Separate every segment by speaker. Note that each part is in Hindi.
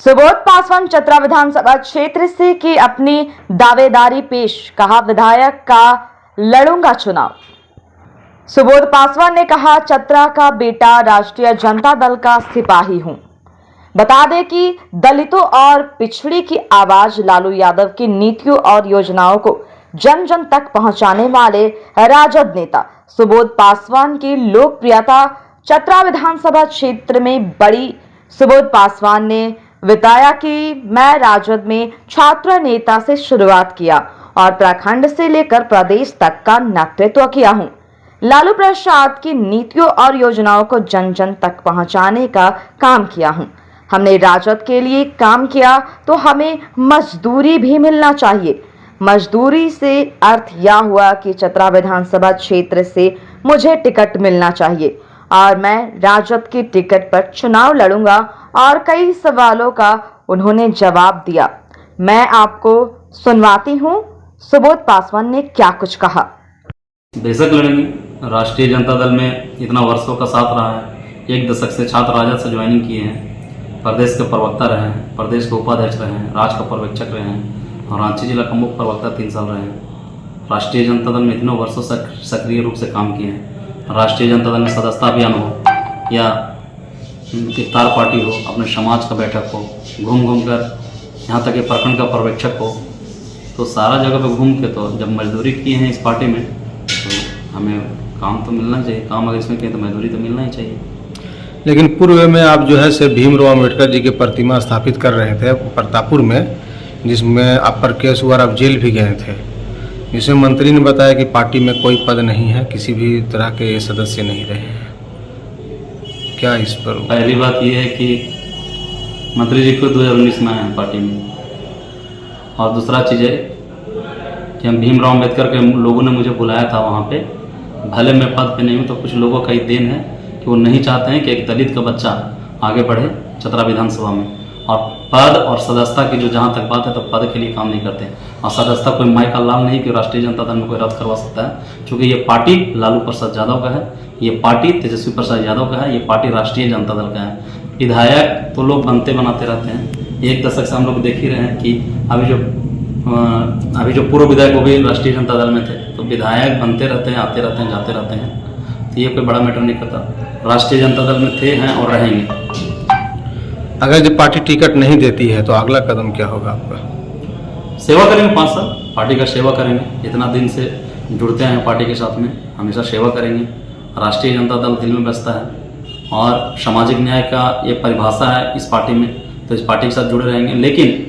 Speaker 1: सुबोध पासवान चतरा विधानसभा क्षेत्र से की अपनी दावेदारी पेश, कहा विधायक का लड़ूंगा चुनाव। सुबोध पासवान ने कहा, चतरा का बेटा, राष्ट्रीय जनता दल का सिपाही हूं। बता दें कि दलितों और पिछड़ी की आवाज लालू यादव की नीतियों और योजनाओं को जन जन तक पहुंचाने वाले राजद नेता सुबोध पासवान की लोकप्रियता चतरा विधानसभा क्षेत्र में बढ़ी। सुबोध पासवान ने बताया कि मैं राजद में छात्र नेता से शुरुआत किया और प्रखंड से लेकर प्रदेश तक का नेतृत्व किया हूं। लालू प्रसाद की नीतियों और योजनाओं को जन जन तक पहुंचाने का काम किया हूं। हमने राजद के लिए काम किया तो हमें मजदूरी भी मिलना चाहिए। मजदूरी से अर्थ यह हुआ कि चतरा विधानसभा क्षेत्र से मुझे टिकट मिलना चाहिए और मैं राजद की टिकट पर चुनाव लड़ूंगा और कई सवालों का उन्होंने जवाब दिया। मैं आपको सुनवाती हूं, सुबोध पासवान ने क्या कुछ कहा।
Speaker 2: बेशक लड़ेंगे। राष्ट्रीय जनता दल में इतना वर्षों का साथ रहा है। 1 दशक से छात्र राजद से ज्वाइनिंग किए हैं। प्रदेश के प्रवक्ता रहे हैं, प्रदेश के उपाध्यक्ष रहे हैं, राज्य का पर्यवेक्षक रहे हैं और रांची जिला का मुख्य प्रवक्ता 3 साल रहे हैं। राष्ट्रीय जनता दल में इतने वर्षों से सक्रिय रूप से काम किए हैं। राष्ट्रीय जनता दल में सदस्यता अभियान हो या इफ्तार पार्टी हो, अपने समाज का बैठक हो, घूम घूम कर यहाँ तक कि प्रखंड का पर्यवेक्षक हो, तो सारा जगह पे घूम के तो जब मजदूरी की है इस पार्टी में तो हमें काम तो मिलना चाहिए। काम अगर इसमें कहें तो मजदूरी तो मिलना ही चाहिए।
Speaker 3: लेकिन पूर्व में आप जो है से भीमराव अम्बेडकर जी की प्रतिमा स्थापित कर रहे थे प्रतापपुर में, जिसमें आप पर केस हुआ, आप जेल भी गए थे, जिसमें मंत्री ने बताया कि पार्टी में कोई पद नहीं है, किसी भी तरह के सदस्य नहीं रहे हैं। क्या इस पर?
Speaker 2: पहली बात यह है कि मंत्री जी को 2019 में आए हैं पार्टी में, और दूसरा चीज़ है कि हम भीमराव अम्बेडकर के लोगों ने मुझे बुलाया था वहाँ पे। भले मैं पद पे नहीं हूँ तो कुछ लोगों का ही देन है कि वो नहीं चाहते हैं कि एक दलित का बच्चा आगे बढ़े चतरा विधानसभा में। और पद और सदस्यता की जो जहाँ तक बात है तो पद के लिए काम नहीं करते हैं, और सदस्यता कोई माई का लाल नहीं कि राष्ट्रीय जनता दल में कोई रद्द करवा सकता है, क्योंकि ये पार्टी लालू प्रसाद यादव का है, ये पार्टी तेजस्वी प्रसाद यादव का है, ये पार्टी राष्ट्रीय जनता दल का है। विधायक तो लोग बनते बनाते रहते हैं। 1 दशक से हम लोग देख ही रहे हैं कि अभी जो पूर्व विधायक वो भी राष्ट्रीय जनता दल में थे, तो विधायक बनते रहते हैं, आते रहते हैं, जाते रहते हैं, तो ये कोई बड़ा मैटर नहीं करता। राष्ट्रीय जनता दल में थे, हैं और रहेंगे।
Speaker 3: अगर जब पार्टी टिकट नहीं देती है तो अगला कदम क्या होगा आपका?
Speaker 2: सेवा करेंगे, 5 साल पार्टी का सेवा करेंगे। इतना दिन से जुड़ते हैं पार्टी के साथ में, हमेशा सेवा करेंगे। राष्ट्रीय जनता दल दिल में बसता है और सामाजिक न्याय का ये परिभाषा है इस पार्टी में, तो इस पार्टी के साथ जुड़े रहेंगे। लेकिन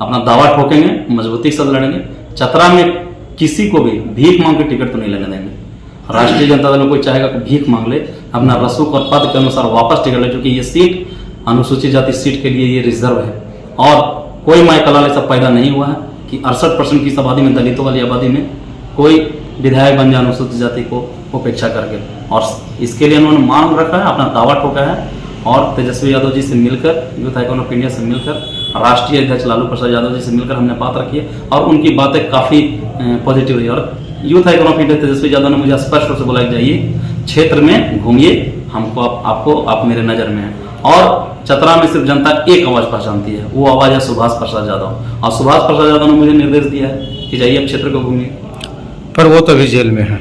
Speaker 2: अपना दावा ठोकेंगे, मजबूती के साथ लड़ेंगे। चतरा में किसी को भी भीख मांग के टिकट तो नहीं लगने देंगे। राष्ट्रीय जनता दल में कोई चाहेगा कि भीख मांग ले, अपना रसूख और पद के अनुसार वापस टिकट ले, क्योंकि ये सीट अनुसूचित जाति सीट के लिए ये रिजर्व है। और कोई माई कलाल सब पैदा नहीं हुआ है कि 68% की आबादी में, दलितों वाली आबादी में कोई विधायक बन जाए अनुसूचित जाति को उपेक्षा करके। और इसके लिए उन्होंने मांग रखा है, अपना दावा ठोका है और तेजस्वी यादव जी से मिलकर, यूथ आइकॉन ऑफ इंडिया से मिलकर, राष्ट्रीय अध्यक्ष लालू प्रसाद यादव जी से मिलकर हमने बात रखी है और उनकी बातें काफ़ी पॉजिटिव रही। और youth icon of India Tejashwi Yadav ने मुझे स्पष्ट रूप से बोला, जाइए क्षेत्र में घूमिए, हमको आप मेरे नज़र में हैं। और चतरा में सिर्फ जनता एक आवाज़ पहचानती है, वो आवाज़ है सुभाष प्रसाद यादव। और सुभाष प्रसाद यादव ने मुझे निर्देश दिया है कि जाइए अब क्षेत्र को घूमिए।
Speaker 3: पर वो तो अभी जेल में है।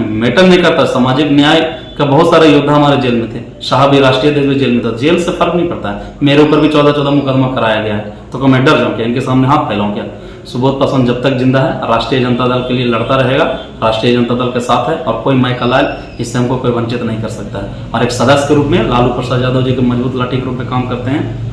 Speaker 2: मैटर नहीं करता। सामाजिक न्याय का बहुत सारे योद्धा हमारे जेल में थे। शाह भी, राष्ट्रीय अध्यक्ष भी जेल में था। जेल से फर्क नहीं पड़ता है। मेरे ऊपर भी 14 मुकदमा कराया गया है, तो मैं डर जाऊँ क्या? इनके सामने हाथ फैलाऊँ क्या? सुबोध पासवान जब तक जिंदा है राष्ट्रीय जनता दल के लिए लड़ता रहेगा। राष्ट्रीय जनता दल के साथ है और कोई माई का लाल इससे हमको कोई वंचित नहीं कर सकता है। और एक सदस्य के रूप में लालू प्रसाद यादव जी के मजबूत लाठी के रूप में काम करते हैं।